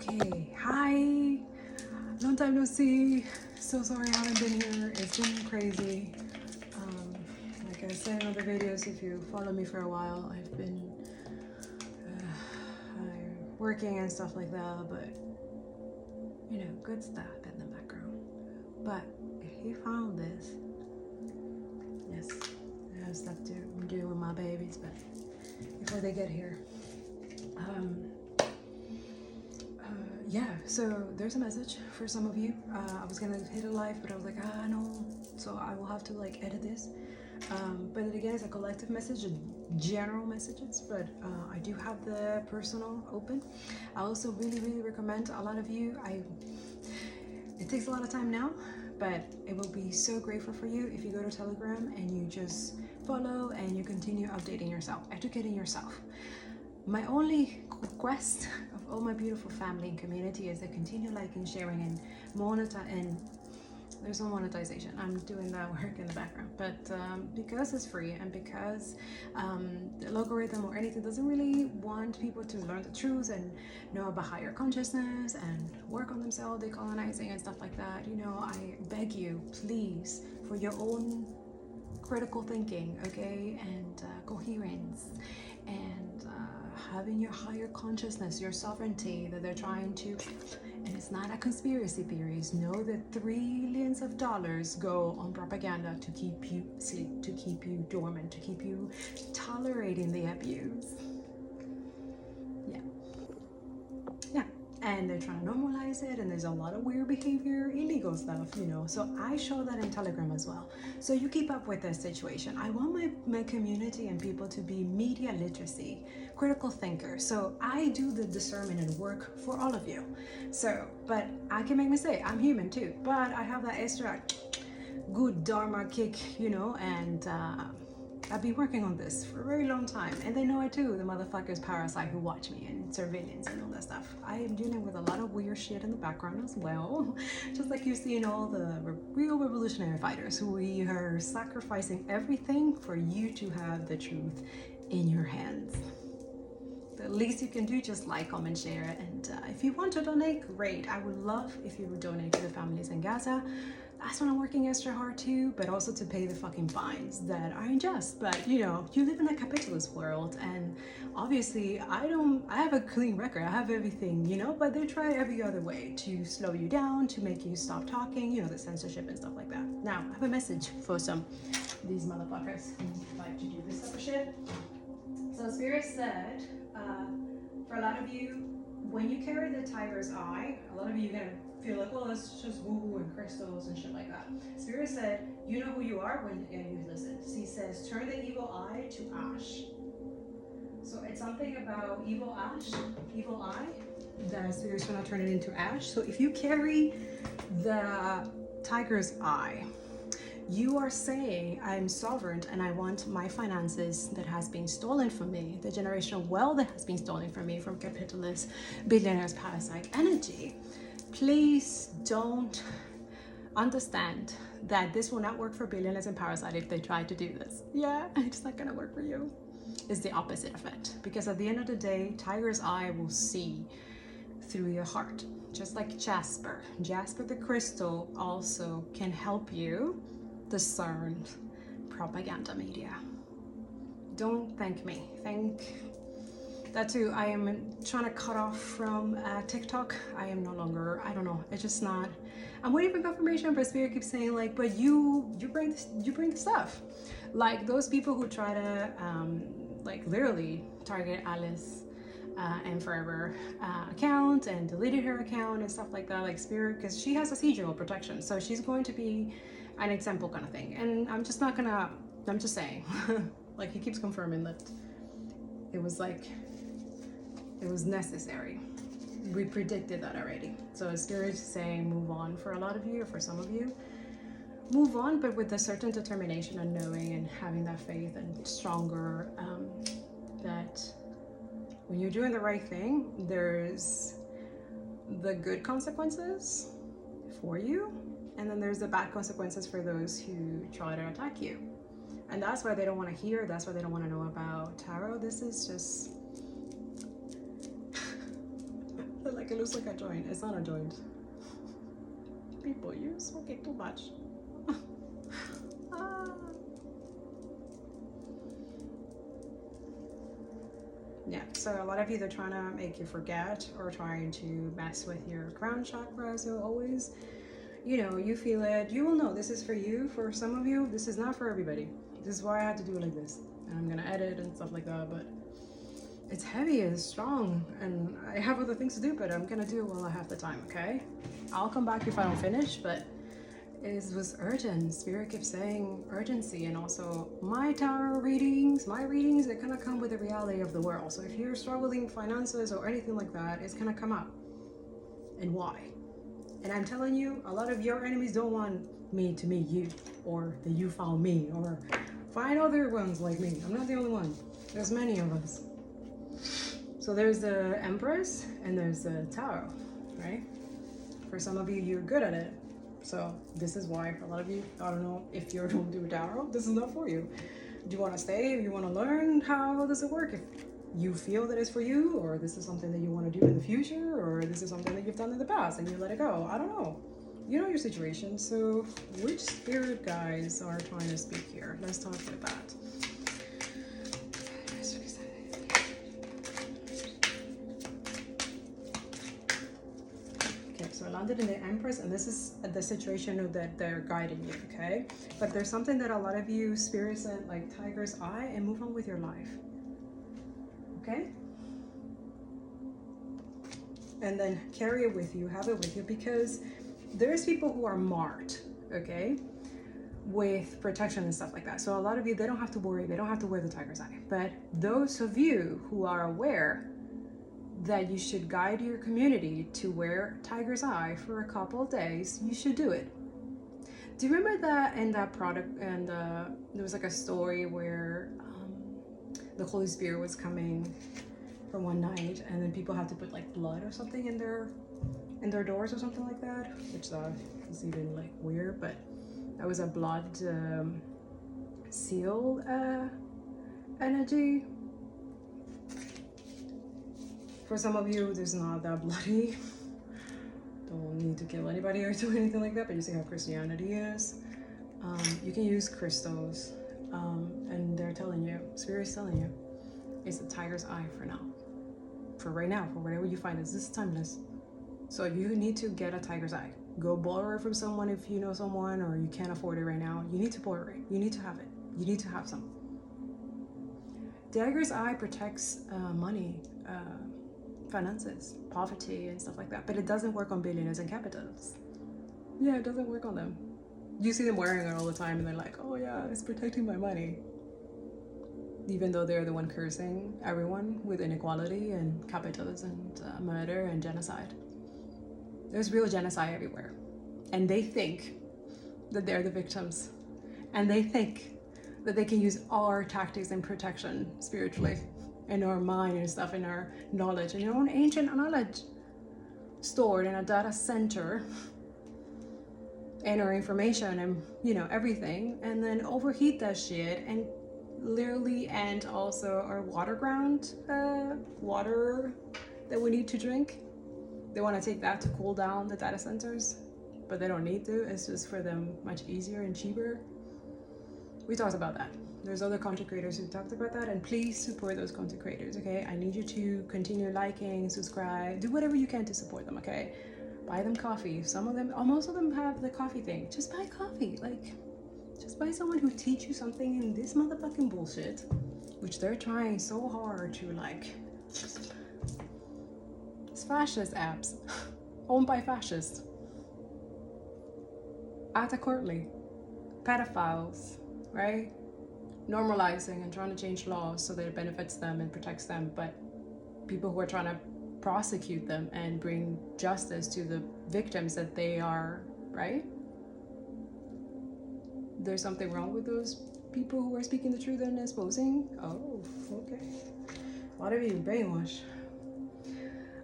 Okay, hi. Long time no see. So sorry I haven't been here. It's been crazy. Um, like I said in other videos, if you follow me for a while, I've been working and stuff like that, but you know, good stuff in the background. But if you found this, yes, I have stuff to do with my babies, but before they get here. Yeah, so there's a message for some of you. I was gonna hit a live, but I was like, no, so I will have to like edit this. But again, it's a collective message, general messages, but I do have the personal open. I also really recommend a lot of you. It takes a lot of time now, but it will be so grateful for you if you go to Telegram and you just follow and you continue updating yourself, educating yourself. My only request of all my beautiful family and community is to continue liking, sharing, and there's no monetization. I'm doing that work in the background, but because it's free and because the algorithm or anything doesn't really want people to learn the truth and know about higher consciousness and work on themselves, decolonizing and stuff like that, you know, I beg you, please, for your own critical thinking, okay, and coherence, and having your higher consciousness, your sovereignty that they're trying to, and it's not a conspiracy theories. Know that trillions of dollars go on propaganda to keep you asleep, to keep you dormant, to keep you tolerating the abuse. Yeah, and they're trying to normalize it, and there's a lot of weird behavior, illegal stuff, you know, so I show that in Telegram as well, so you keep up with this situation. I want my community and people to be media literacy, critical thinkers, so I do the discernment and work for all of you. So, but I can make mistakes, I'm human too, but I have that extra good dharma kick, you know, and I've been working on this for a very long time, and they know it too, the motherfuckers parasite who watch me and surveillance and all that stuff. I am dealing with a lot of weird shit in the background as well, just like you see in all the real revolutionary fighters who we are sacrificing everything for you to have the truth in your hands. The least you can do, just like, comment, share, and if you want to donate, great. I would love if you would donate to the families in Gaza. That's when I'm working extra hard too, but also to pay the fucking fines that are unjust. But you know, you live in a capitalist world, and obviously I have a clean record, I have everything, you know, but they try every other way to slow you down, to make you stop talking, you know, the censorship and stuff like that. Now, I have a message for some these motherfuckers who like to do this type of shit. So Spirit said, for a lot of you, when you carry the tiger's eye, a lot of you are gonna feel like, well, it's just woo-woo and crystals and shit like that. Spirit said, you know who you are when you listen. He says, turn the evil eye to ash. So it's something about evil eye, that Spirit's gonna turn it into ash. So if you carry the tiger's eye, you are saying, I'm sovereign and I want my finances that has been stolen from me, the generational wealth that has been stolen from me from capitalist billionaires parasite energy. Please don't understand that this will not work for billionaires and parasite if they try to do this. Yeah, it's not gonna work for you. It's the opposite of it. Because at the end of the day, tiger's eye will see through your heart. Just like Jasper. Jasper the crystal also can help you discern propaganda media. Don't thank me, thank that too. I am trying to cut off from TikTok. I am no longer, I don't know, it's just not, I'm waiting for confirmation, but Spirit keeps saying like, but you bring the stuff. Like those people who try to like literally target Alice and Forever account and deleted her account and stuff like that, like Spirit, because she has a procedural protection, so she's going to be an example kind of thing. And I'm just not gonna, I'm just saying, like he keeps confirming that it was like, it was necessary. We predicted that already. So Spirit is saying move on for a lot of you, or for some of you. Move on, but with a certain determination and knowing and having that faith and stronger, that when you're doing the right thing, there's the good consequences for you, and then there's the bad consequences for those who try to attack you. And that's why they don't want to hear, that's why they don't want to know about tarot. This is just But like, it looks like a joint. It's not a joint. People, you're smoking too much. Ah. Yeah, so a lot of you, they're trying to make you forget or trying to mess with your crown chakra. So always, you know, you feel it, you will know this is for you. For some of you, this is not for everybody. This is why I had to do it like this. And I'm gonna edit and stuff like that, but it's heavy and strong and I have other things to do, but I'm gonna do it while I have the time, okay? I'll come back if I don't finish, but it was urgent. Spirit kept saying urgency. And also my tarot readings, my readings, they're gonna come with the reality of the world. So if you're struggling finances or anything like that, it's gonna come up. And why? And I'm telling you, a lot of your enemies don't want me to meet you, or that you found me, or find other ones like me. I'm not the only one. There's many of us. So there's the Empress and there's the Tarot, right? For some of you, you're good at it. So this is why for a lot of you, I don't know if you don't do tarot, this is not for you. Do you want to stay? You want to learn how does it work? If you feel that it's for you, or this is something that you want to do in the future, or this is something that you've done in the past and you let it go. I don't know. You know your situation. So which spirit guides are trying to speak here? Let's talk about that. So I landed in the Empress, and this is the situation that they're guiding you, okay? But there's something that a lot of you spirits said, like tiger's eye, and move on with your life, okay? And then carry it with you, have it with you, because there's people who are marked, okay, with protection and stuff like that. So a lot of you, they don't have to worry, they don't have to wear the tiger's eye. But those of you who are aware that you should guide your community to wear tiger's eye for a couple of days, you should do it. Do you remember that in that product, and there was like a story where the Holy Spirit was coming for one night, and then people had to put like blood or something in their doors or something like that, which is even like weird, but that was a blood seal energy. For some of you, there's not that bloody. Don't need to kill anybody or do anything like that, but you see how Christianity is. You can use crystals, and they're telling you, Spirit's telling you, it's a tiger's eye for now. For right now, for whatever you find, this is timeless. So you need to get a tiger's eye. Go borrow it from someone if you know someone, or you can't afford it right now. You need to borrow it. You need to have it. You need to have some. Tiger's eye protects money, finances, poverty, and stuff like that. But it doesn't work on billionaires and capitalists. Yeah, it doesn't work on them. You see them wearing it all the time, and they're like, oh yeah, it's protecting my money. Even though they're the one cursing everyone with inequality and capitalism and murder and genocide. There's real genocide everywhere. And they think that they're the victims. And they think that they can use our tactics and protection spiritually, in our mind and stuff, in our knowledge, in your own ancient knowledge stored in a data center, and our information and, you know, everything, and then overheat that shit and literally, and also our water that we need to drink. They want to take that to cool down the data centers, but they don't need to. It's just for them much easier and cheaper. We talked about that. There's other content creators who talked about that, and please support those content creators, okay? I need you to continue liking, subscribe, do whatever you can to support them, okay? Buy them coffee. Some of them, most of them have the coffee thing. Just buy coffee, like, just buy someone who teach you something in this motherfucking bullshit, which they're trying so hard to, like, it's fascist apps, owned by fascists. Atta Courtly, pedophiles, right? Normalizing and trying to change laws so that it benefits them and protects them, but people who are trying to prosecute them and bring justice to the victims that they are, right? There's something wrong with those people who are speaking the truth and exposing. Oh, okay. A lot of you brainwashed.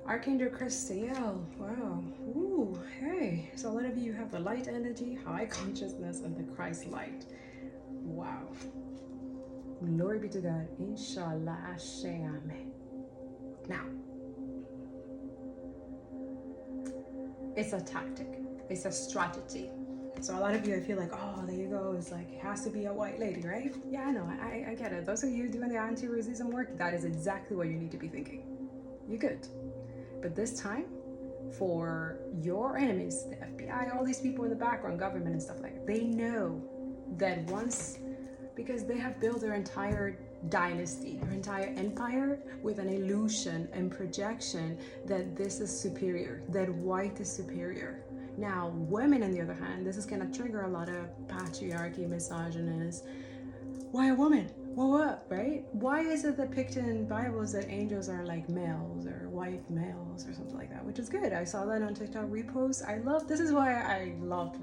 Archangel Christiel, wow. Ooh, hey. So a lot of you have the light energy, high consciousness, and the Christ light. Wow. Glory be to God. Inshallah. Ash Ase. Now, It's a tactic. It's a strategy. So a lot of you, I feel like, oh, there you go. It's like, it has to be a white lady, right? Yeah, I know. I get it. Those of you doing the anti-racism work, that is exactly what you need to be thinking. You're good. But this time, for your enemies, the FBI, all these people in the background, government and stuff like that, they know that once, because they have built their entire dynasty, their entire empire with an illusion and projection that this is superior, that white is superior. Now, women, on the other hand, this is going to trigger a lot of patriarchy, misogynist. Why a woman? Well, what, right? Why is it depicted in Bibles that angels are like males or white males or something like that, which is good. I saw that on TikTok reposts. I love, this is why I loved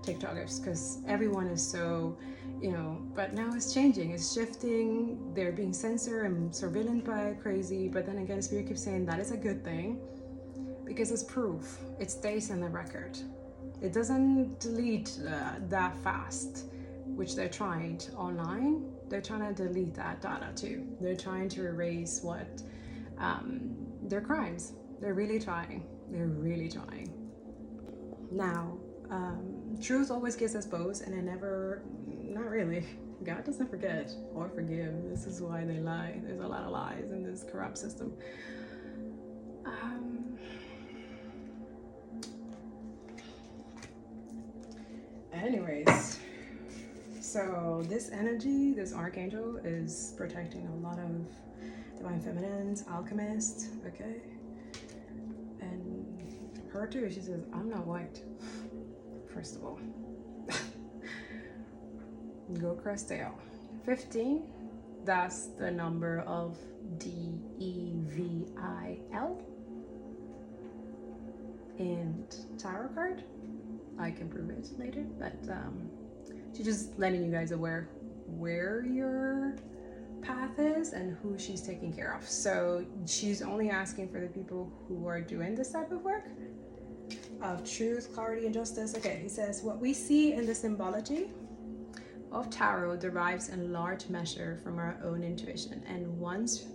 TikTokers, because everyone is so, you know, but now it's changing, it's shifting. They're being censored and surveilled by crazy, but then again, Spirit keeps saying that is a good thing because it's proof. It stays in the record. It doesn't delete that fast, which they're trying to online. They're trying to delete that data too. They're trying to erase what their crimes. They're really trying. They're really trying. Now, truth always gets exposed, and it never, not really. God doesn't forget or forgive. This is why they lie. There's a lot of lies in this corrupt system. Anyways, so this energy, this archangel, is protecting a lot of divine feminines, alchemists, okay? And her too, she says, I'm not white, first of all. Go Crestale. 15, that's the number of DEVIL. And tarot card, I can prove it later, but she's just letting you guys aware where your path is and who she's taking care of. So she's only asking for the people who are doing this type of work of truth, clarity, and justice. Okay, he says, what we see in the symbology of tarot derives in large measure from our own intuition, and once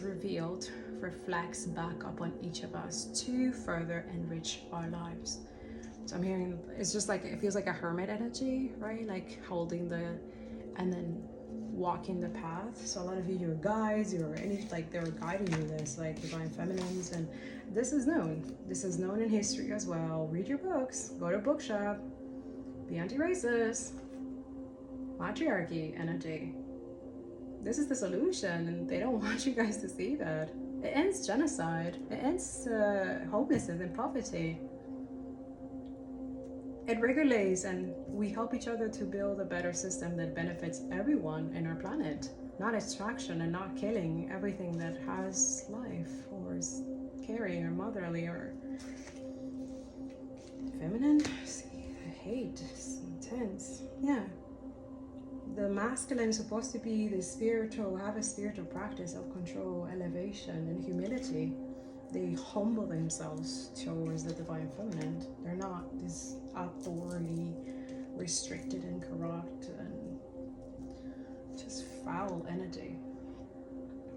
revealed, reflects back upon each of us to further enrich our lives. So I'm hearing, it's just like, it feels like a hermit energy, right? Like holding the, and then walking the path. So a lot of you, you're guides, you're any, like they're guiding you this, like divine feminines, and this is known. This is known in history as well. Read your books, go to a bookshop, be anti-racist, matriarchy energy. This is the solution, and they don't want you guys to see that. It ends genocide. It ends homelessness and poverty. It regulates, and we help each other to build a better system that benefits everyone in our planet. Not extraction and not killing everything that has life or is caring or motherly or feminine. See, the hate is intense. Yeah. The masculine is supposed to be the spiritual, have a spiritual practice of control, elevation, and humility. They humble themselves towards the divine feminine. They're not this authority, restricted and corrupt and just foul energy.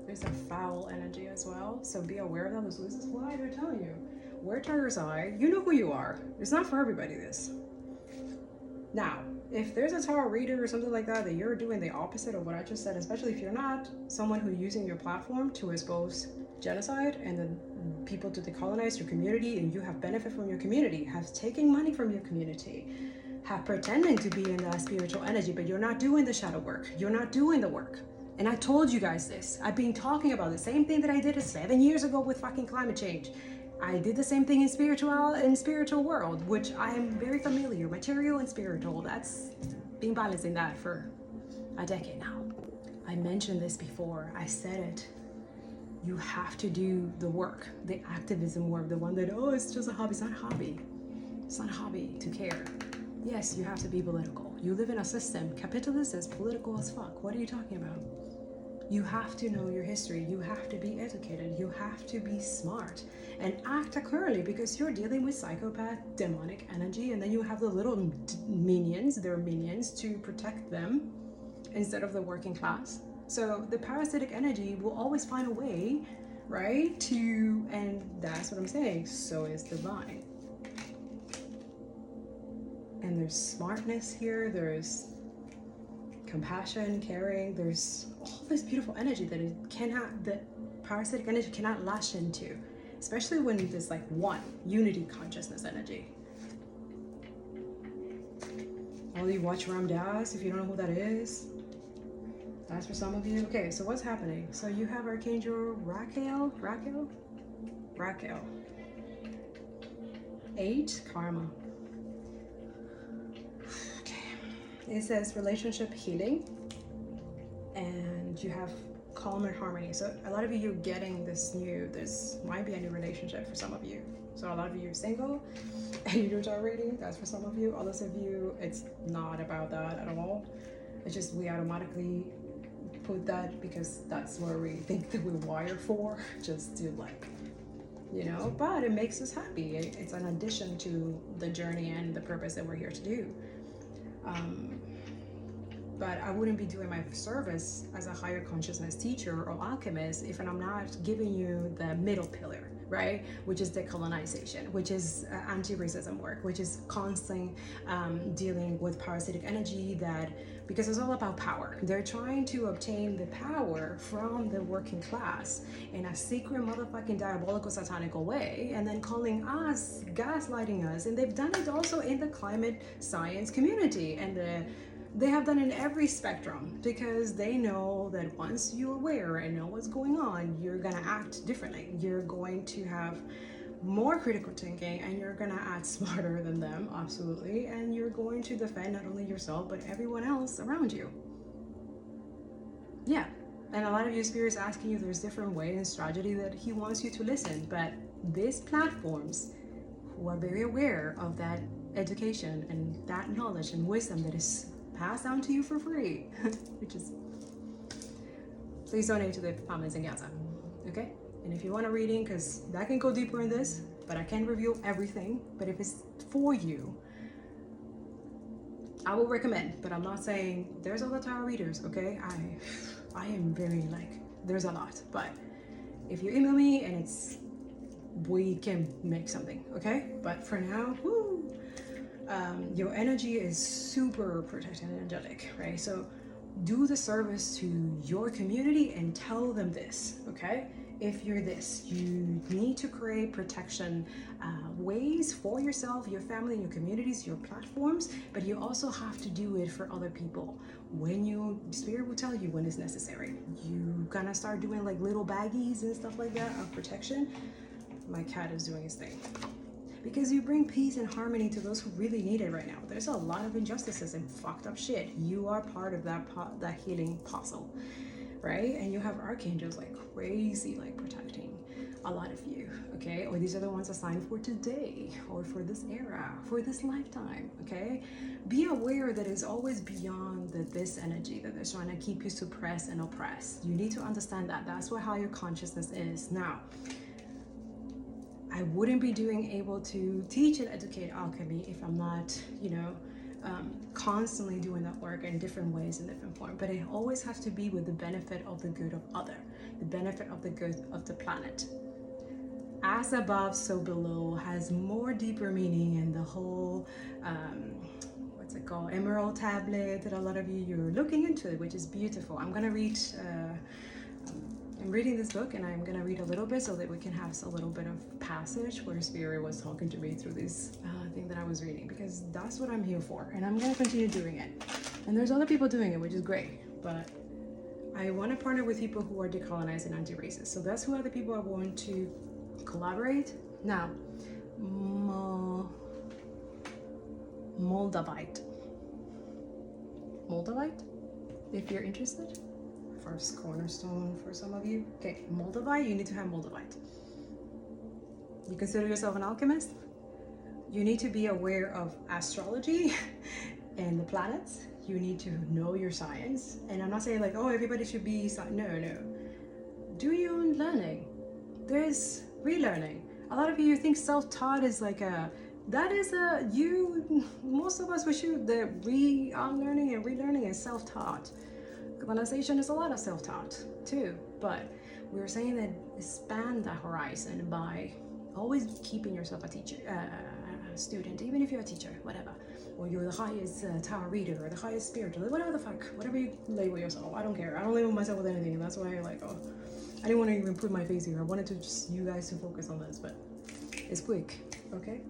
There's a foul energy as well, so be aware of that. This is why they're telling you. Wear Tiger's Eye. You know who you are. It's not for everybody, this. Now, if there's a tarot reader or something like that you're doing the opposite of what I just said, especially if you're not someone who's using your platform to expose genocide and then people to decolonize your community, and you have benefit from your community, have taken money from your community, have pretending to be in that spiritual energy, but you're not doing the shadow work, you're not doing the work. And I told you guys this. I've been talking about the same thing that I did 7 years ago with fucking climate change. I did the same thing in spiritual world, which I am very familiar, material and spiritual. That's been balancing that for a decade now. I mentioned this before. I said it. You have to do the work, the activism work, the one that, oh, it's just a hobby. It's not a hobby. It's not a hobby to care. Yes, you have to be political. You live in a system. Capitalist is political as fuck. What are you talking about? You have to know your history. You have to be educated. You have to be smart and act accordingly, because you're dealing with psychopath, demonic energy, and then you have the little minions, they're minions, to protect them instead of the working class. So the parasitic energy will always find a way right? And that's what I'm saying. So is divine. And there's smartness here. There's compassion, caring. There's all this beautiful energy that parasitic energy cannot lash into, especially when there's like one unity consciousness energy. All you watch Ram Dass, if you don't know who that is, that's for some of you. Okay, so what's happening? So you have Archangel Raquel. 8, karma. Okay, it says relationship healing, and you have calm and harmony. So a lot of you are getting this might be a new relationship for some of you. So a lot of you are single and you do tarot reading, that's for some of you. Others of you, it's not about that at all. It's just we automatically put that because that's where we think that we're wired for, just to like, but it makes us happy. It's an addition to the journey and the purpose that we're here to do. But I wouldn't be doing my service as a higher consciousness teacher or alchemist if I'm not giving you the middle pillar, right? Which is decolonization, which is anti-racism work, which is constant dealing with parasitic energy because it's all about power. They're trying to obtain the power from the working class in a secret motherfucking diabolical satanical way, and then calling us, gaslighting us. And they've done it also in the climate science community, and they have done in every spectrum, because they know that once you're aware and know what's going on, you're gonna act differently. You're going to have more critical thinking, and you're gonna act smarter than them, absolutely, and you're going to defend not only yourself but everyone else around you. Yeah, and a lot of you spirits asking you, there's different ways and strategy that he wants you to listen, but these platforms who are very aware of that education and that knowledge and wisdom that is passed down to you for free, which is, please donate to the families in Gaza, okay? And if you want a reading, because that can go deeper in this, but I can't reveal everything, but if it's for you, I will recommend, but I'm not saying there's all the tarot readers, okay? I am very there's a lot, but if you email me and we can make something, okay? But for now, your energy is super protected and energetic, right? So do the service to your community and tell them this, okay? If you're this, you need to create protection ways for yourself, your family, your communities, your platforms, but you also have to do it for other people. Spirit will tell you when it's necessary. You gonna start doing like little baggies and stuff like that of protection. My cat is doing his thing. Because you bring peace and harmony to those who really need it right now. There's a lot of injustices and fucked up shit. You are part of that healing puzzle, right? And you have archangels like crazy, like protecting a lot of you, okay? Or these are the ones assigned for today, or for this era, for this lifetime, okay? Be aware that it's always beyond this energy that they're trying to keep you suppressed and oppressed. You need to understand that. That's what higher consciousness is. Now, I wouldn't be able to teach and educate alchemy if I'm not, constantly doing that work in different ways, in different forms. But it always has to be with the benefit of the good of the benefit of the good of the planet. As above, so below has more deeper meaning, and the whole, what's it called, emerald tablet that a lot of you're looking into it, which is beautiful. I'm gonna read. I'm reading this book, and I'm going to read a little bit so that we can have a little bit of passage where Spirit was talking to me through this thing that I was reading, because that's what I'm here for, and I'm going to continue doing it. And there's other people doing it, which is great, but I want to partner with people who are decolonized and anti-racist. So that's who are the people I want to collaborate. Now, Moldavite, if you're interested. First cornerstone for some of you. Okay, Moldavite, you need to have Moldavite. You consider yourself an alchemist? You need to be aware of astrology and the planets. You need to know your science. And I'm not saying like, oh, everybody should be, no. Do your own learning. There's relearning. A lot of you think self-taught is like most of us, the unlearning and relearning is self-taught. Colonization is a lot of self-taught too, but we were saying that expand the horizon by always keeping yourself a teacher, a student, even if you're a teacher, whatever, or you're the highest tarot reader or the highest spiritual, whatever the fuck, whatever you label yourself. I don't care. I don't label myself with anything. That's why I didn't want to even put my face here. I wanted to just you guys to focus on this, but it's quick, okay?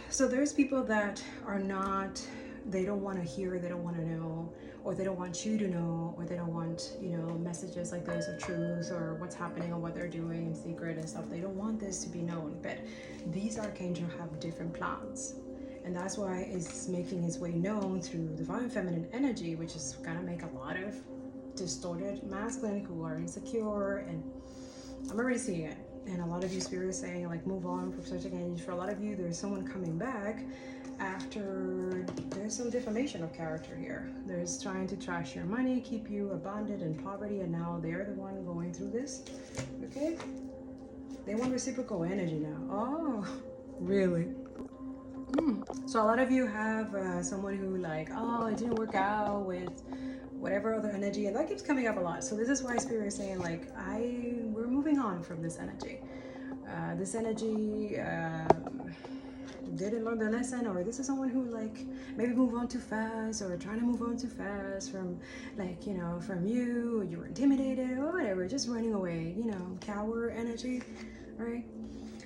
So there's people that are not, they don't want to hear, they don't want to know, or they don't want you to know, or they don't want, messages like those of truth or what's happening or what they're doing in secret and stuff. They don't want this to be known, but these archangels have different plans. And that's why it's making its way known through divine feminine energy, which is gonna make a lot of distorted masculine who are insecure, and I'm already seeing it. And a lot of you spirits saying like move on from such energy. For a lot of you, there's someone coming back after there's some defamation of character here. There's trying to trash your money, keep you abandoned in poverty, and now they're the one going through this. Okay? They want reciprocal energy now. Oh, really? So a lot of you have someone who like, oh, it didn't work out with whatever other energy, and that keeps coming up a lot. So this is why Spirit is saying like, we're moving on from this energy. This energy didn't learn the lesson, or this is someone who like maybe move on too fast, or trying to move on too fast from like, from you, or you were intimidated or whatever, just running away, cower energy, right?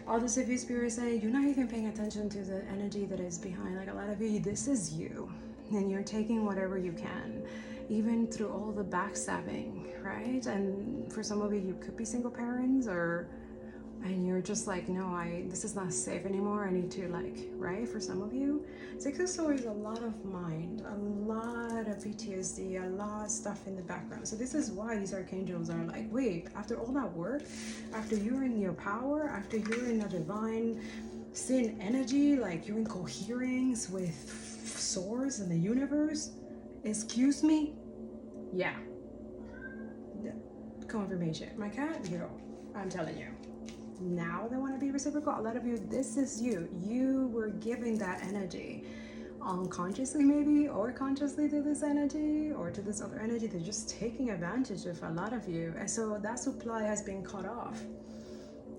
All this of you spirit saying you're not even paying attention to the energy that is behind. Like a lot of you, this is you, and you're taking whatever you can, even through all the backstabbing, right? And for some of you could be single parents, and you're just like, no, this is not safe anymore. I need to right? For some of you, Six of Swords is a lot of mind, a lot of PTSD, a lot of stuff in the background. So this is why these archangels are like, wait, after all that work, after you're in your power, after you're in a divine sin energy, like you're in coherence with source and the universe, excuse me? Yeah. Confirmation. My cat, I'm telling you. Now they want to be reciprocal. A lot of you, this is you. You were giving that energy unconsciously maybe, or consciously to this energy or to this other energy. They're just taking advantage of a lot of you. And so that supply has been cut off.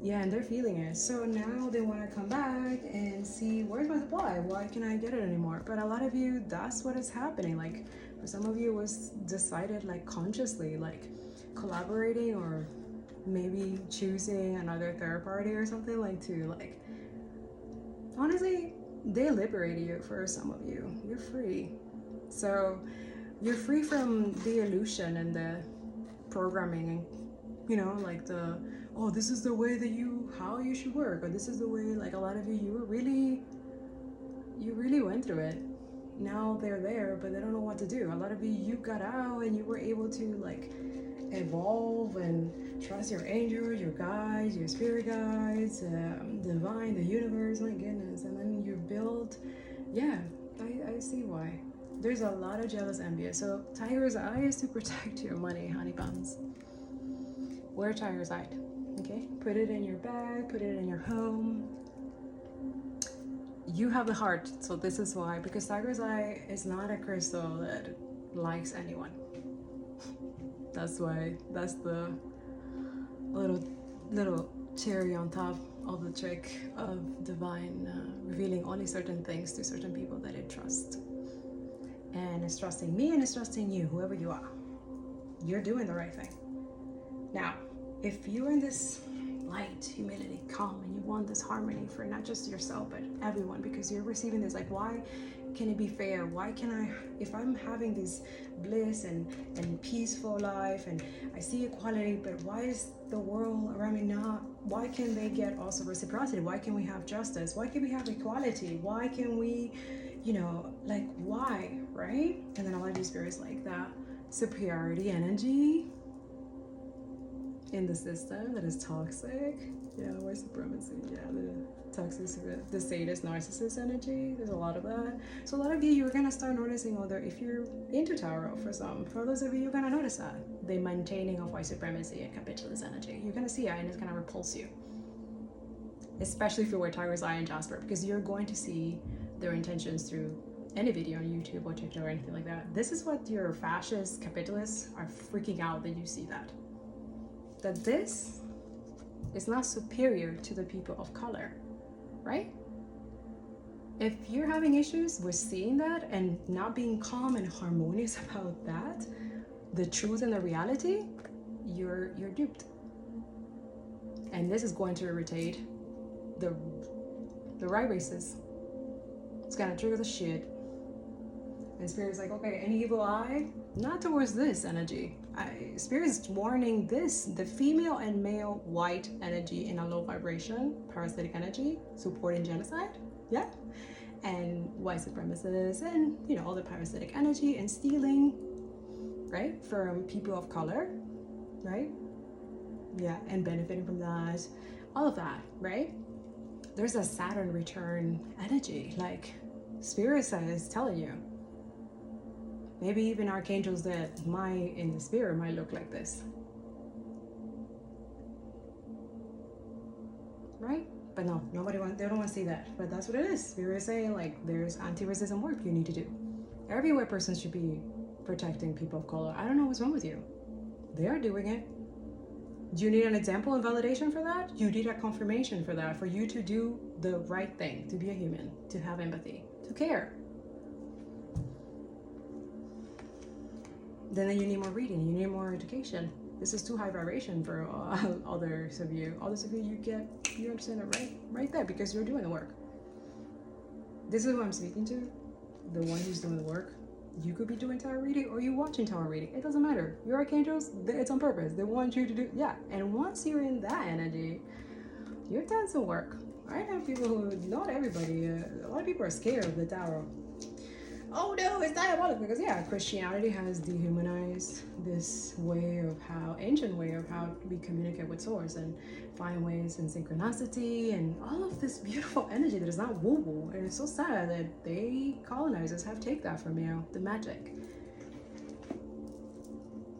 Yeah, and they're feeling it. So now they want to come back and see, where's my supply? Why can't I get it anymore? But a lot of you, that's what is happening. Like for some of you, it was decided like consciously, like collaborating or maybe choosing another third party or something, like to honestly, they liberated you. For some of you, you're free. So you're free from the illusion and the programming, and like oh, this is the way that how you should work, or this is the way, like a lot of you, you really went through it. Now they're there, but they don't know what to do. A lot of you got out and you were able to evolve and trust your angels, your guides, your spirit guides, divine, the universe, my goodness. And then you build, I see why. There's a lot of jealous envy. So Tiger's Eye is to protect your money, honey buns. Wear Tiger's Eye, okay? Put it in your bag, put it in your home. You have the heart, so this is why, because Tiger's Eye is not a crystal that likes anyone. That's why, that's the little cherry on top of the trick of divine revealing only certain things to certain people that it trusts. And it's trusting me and it's trusting you, whoever you are. You're doing the right thing. Now, if you're in this light, humility, calm, and you want this harmony for not just yourself, but everyone, because you're receiving this, like, why can it be fair? Why can I, if I'm having this bliss and peaceful life, and I see equality, but why is the world around me not? Why can they get also reciprocity? Why can we have justice? Why can we have equality? Why can we, why, right? And then a lot of these spirits like that superiority energy in the system that is toxic. Yeah, white supremacy. Yeah, the toxic, the sadist, narcissist energy. There's a lot of that. So a lot of you, you're gonna start noticing if you're into tarot, for those of you, you're gonna notice that the maintaining of white supremacy and capitalist energy. You're gonna see it, and it's gonna repulse you. Especially if you wear Tiger's Eye and Jasper, because you're going to see their intentions through any video on YouTube or TikTok or anything like that, this is what your fascist capitalists are freaking out that you see that this is not superior to the people of color, right? If you're having issues with seeing that and not being calm and harmonious about that, the truth and the reality, you're duped. And this is going to irritate the right races. It's gonna trigger the shit. And Spirit's like, okay, any evil eye? Not towards this energy. Spirit's warning this, the female and male white energy in a low vibration, parasitic energy, supporting genocide, yeah? And white supremacists and, you know, all the parasitic energy and stealing, right? From people of color, right? Yeah, and benefiting from that, all of that, right? There's a Saturn return energy, like Spirit is telling you. Maybe even archangels that in the spirit might look like this. Right? But no, they don't want to see that. But that's what it is. Spirit is saying, like, there's anti-racism work you need to do. Every white person should be protecting people of color. I don't know what's wrong with you. They are doing it. Do you need an example and validation for that? You need a confirmation for that, for you to do the right thing, to be a human, to have empathy, to care. Then you need more reading, you need more education. This is too high vibration for others of you. Others of you, you understand it right there because you're doing the work. This is who I'm speaking to, the one who's doing the work. You could be doing tarot reading or you watching tarot reading. It doesn't matter. Your archangels, it's on purpose. They want you to do, yeah. And once you're in that energy, you've done some work. I have people who, not everybody, a lot of people are scared of the tarot. Oh no, it's diabolical, because yeah, Christianity has dehumanized this ancient way of how we communicate with source and find ways in synchronicity and all of this beautiful energy that is not woo-woo. And it's so sad that colonizers have taken that from you, the magic.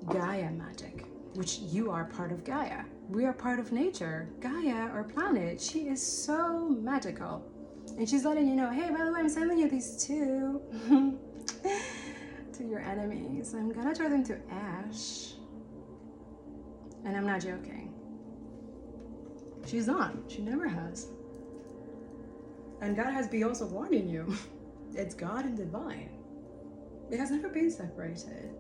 Gaia magic, which you are part of Gaia. We are part of nature. Gaia, our planet, she is so magical. And she's letting you know, hey, by the way, I'm sending you these two to your enemies. I'm gonna turn them to ash. And I'm not joking. She's not. She never has. And God has been also warning you. It's God and divine. It has never been separated.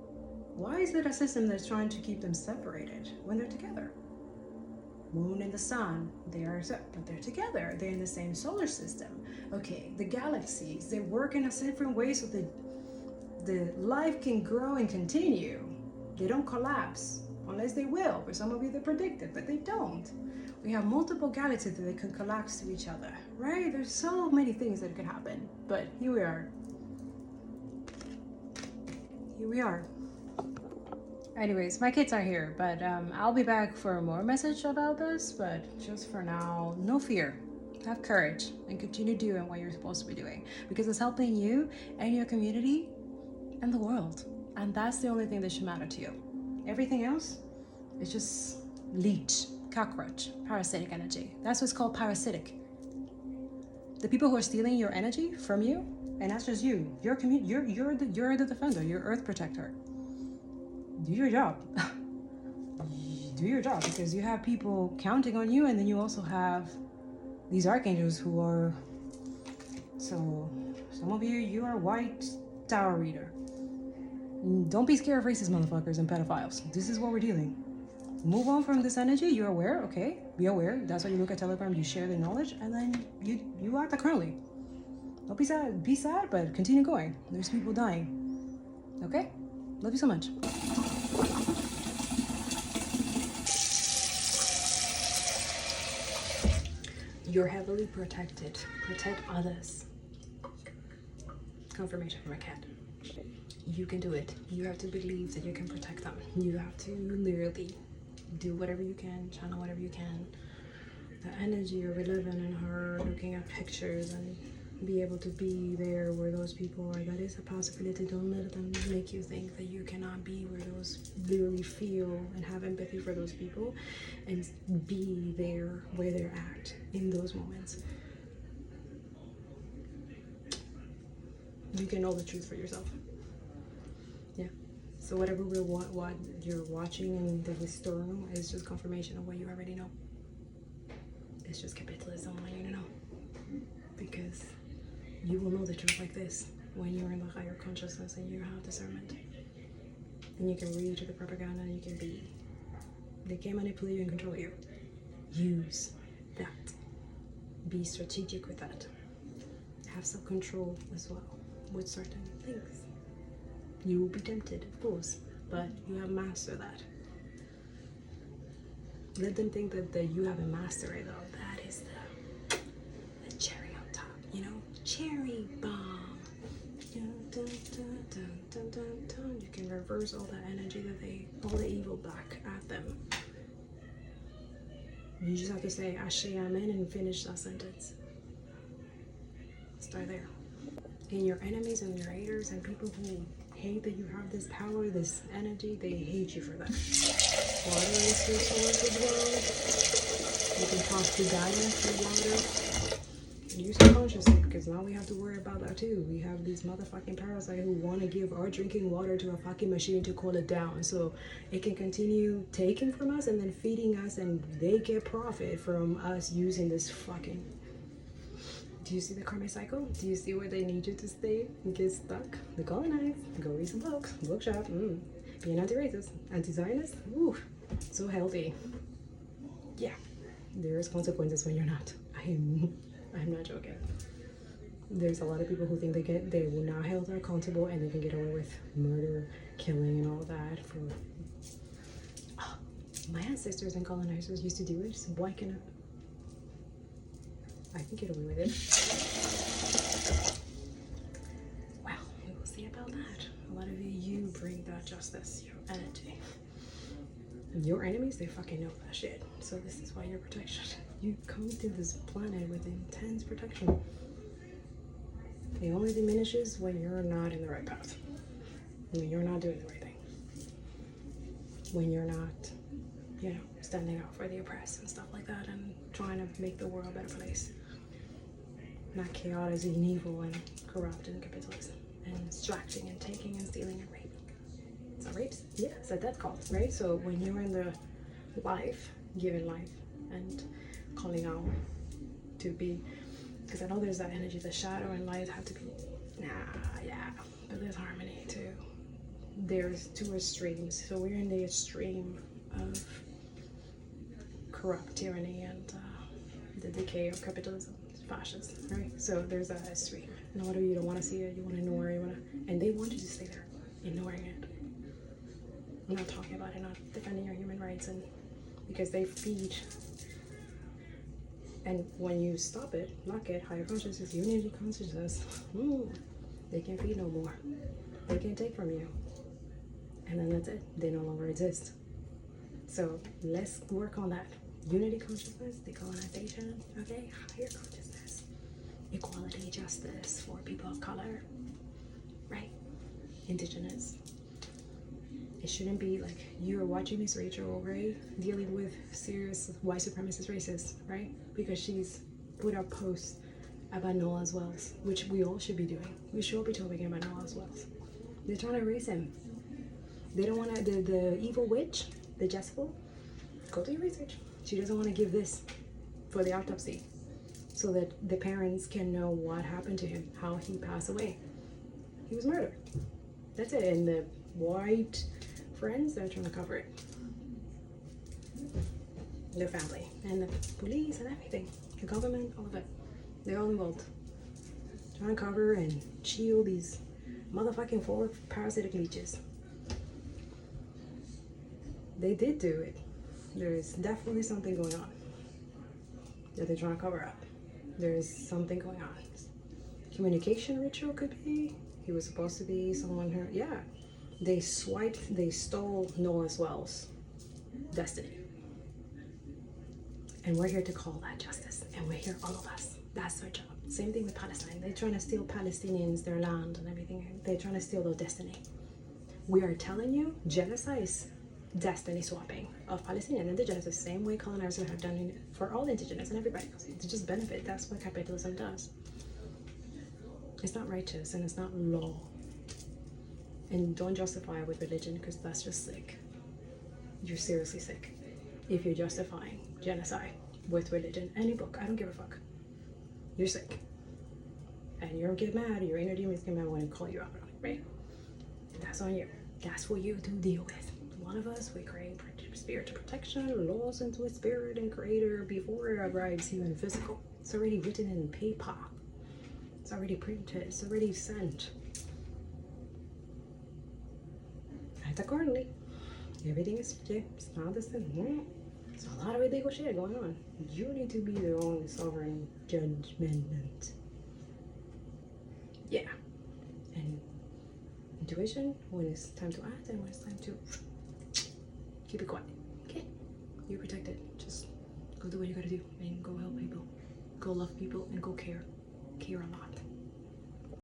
Why is it a system that's trying to keep them separated when they're together? Moon and the sun, but they're together. They're in the same solar system. Okay, the galaxies, they work in a different way so the life can grow and continue. They don't collapse, unless they will. For some of you, they predict it, but they don't. We have multiple galaxies that they can collapse to each other, right? There's so many things that could happen, but here we are. Here we are. Anyways, my kids are here, but I'll be back for more message about this, but just for now, no fear. Have courage and continue doing what you're supposed to be doing because it's helping you and your community and the world. And that's the only thing that should matter to you. Everything else is just leech, cockroach, parasitic energy. That's what's called parasitic. The people who are stealing your energy from you, and that's just you. You're the defender, you're earth protector. Do your job. Do your job because you have people counting on you, and then you also have these archangels who are, so some of you are white tarot reader. Don't be scared of racist motherfuckers and pedophiles. This is what we're dealing. Move on from this energy. You're aware, okay? Be aware. That's why you look at Telegram, you share the knowledge, and then you act accordingly. Don't be sad. Be sad, but continue going. There's people dying. Okay? Love you so much. You're heavily protected. Protect others. Confirmation from a cat. You can do it. You have to believe that you can protect them. You have to literally do whatever you can, channel whatever you can. The energy of 11 and her looking at pictures and be able to be there where those people are. That is a possibility. Don't let them make you think that you cannot be where those literally feel and have empathy for those people and be there where they're at in those moments. You can know the truth for yourself. Yeah. So whatever what you're watching in the historical is just confirmation of what you already know. It's just capitalism wanting you to know. Because you will know the truth like this when you're in the higher consciousness and you have discernment. And you can read the propaganda and you can be, they can manipulate you and control you. Use that. Be strategic with that. Have self-control as well with certain things. You will be tempted, of course, but you have mastered that. Let them think that you haven't mastered it though. That is the cherry on top, you know? Cherry bomb. Dun, dun, dun, dun, dun, dun, dun. You can reverse all that energy that all the evil back at them. You just have to say Ash Ase Amen and finish that sentence. Start there. And your enemies and your haters and people who hate that you have this power, this energy, they hate you for that. Water is your source as well. You can talk to Gaia through water. Use it consciously, because now we have to worry about that too. We have these motherfucking parasites who want to give our drinking water to a fucking machine to cool it down so it can continue taking from us and then feeding us, and they get profit from us using this fucking. Do you see the karmic cycle? Do you see where they need you to stay and get stuck? They colonize. Go read some books. Bookshop. Being anti-racist, anti-Zionist. Ooh, so healthy. Yeah, there's consequences when you're not. I'm not joking. There's a lot of people who think they will not held accountable and they can get away with murder, killing, and all that. My ancestors and colonizers used to do it. So why can't I can get away with it? Well, we will see about that. A lot of you bring that justice, your energy. Your enemies, they fucking know that shit. So this is why you're protected. You come to this planet with intense protection. It only diminishes when you're not in the right path. When you're not doing the right thing. When you're not, standing up for the oppressed and stuff like that and trying to make the world a better place. Not chaotic and evil and corrupt and capitalist and extracting and taking and stealing and raping. Is that rapes? Yeah, it's a death cult, right? So when you're in the life, giving life and calling out to be, because I know there's that energy, the shadow and light have to be, but there's harmony too. There's two extremes. So we're in the extreme of corrupt tyranny and the decay of capitalism, fascist, right? So there's that extreme. No matter you don't want to see it, you want to ignore it, and they want you to stay there, ignoring it. I'm not talking about it, not defending your human rights, and because they feed. And when you stop it, lock it, higher consciousness, unity consciousness, they can't feed no more. They can't take from you. And then that's it. They no longer exist. So let's work on that. Unity consciousness, decolonization, okay? Higher consciousness. Equality, justice for people of color, right? Indigenous. It shouldn't be like you're watching Miss Rachel, right? Dealing with serious white supremacist racists, right? Because she's put up posts about Noah's wells, which we all should be doing. We should all be talking about Noah's wells. They're trying to erase him. They don't want to, the evil witch, the Jezebel, go do your research. She doesn't want to give this for the autopsy so that the parents can know what happened to him, how he passed away. He was murdered. That's it. And the white friends, they're trying to cover it. Their family and the police and everything, the government, all of it, they're all involved. Trying to cover and shield these motherfucking 4 parasitic leeches. They did do it. There's definitely something going on that they're trying to cover up. There's something going on. Communication ritual could be. He was supposed to be someone who, they stole Noah's wells destiny. And we're here to call that justice. And we're here, all of us. That's our job. Same thing with Palestine. They're trying to steal Palestinians, their land and everything. They're trying to steal their destiny. We are telling you, genocide is destiny swapping of Palestinian indigenous, the same way colonizers have done it for all indigenous and everybody else. To just benefit. That's what capitalism does. It's not righteous and it's not law. And don't justify it with religion, because that's just sick. You're seriously sick if you're justifying genocide with religion. Any book, I don't give a fuck. You're sick. And you don't get mad, your inner demons get mad when I call you out on it, right? That's on you. That's for you to deal with. One of us, we create spiritual protection, laws into a spirit and creator before it arrives here in physical. It's already written in paper. It's already printed. It's already sent. Act accordingly. Everything is it's not the same. There's a lot of illegal shit going on. You need to be the only sovereign judgment. Yeah. And intuition, when it's time to act and when it's time to keep it quiet. Okay? You're protected. Just go do what you gotta do and go help people. Go love people and go care. Care a lot.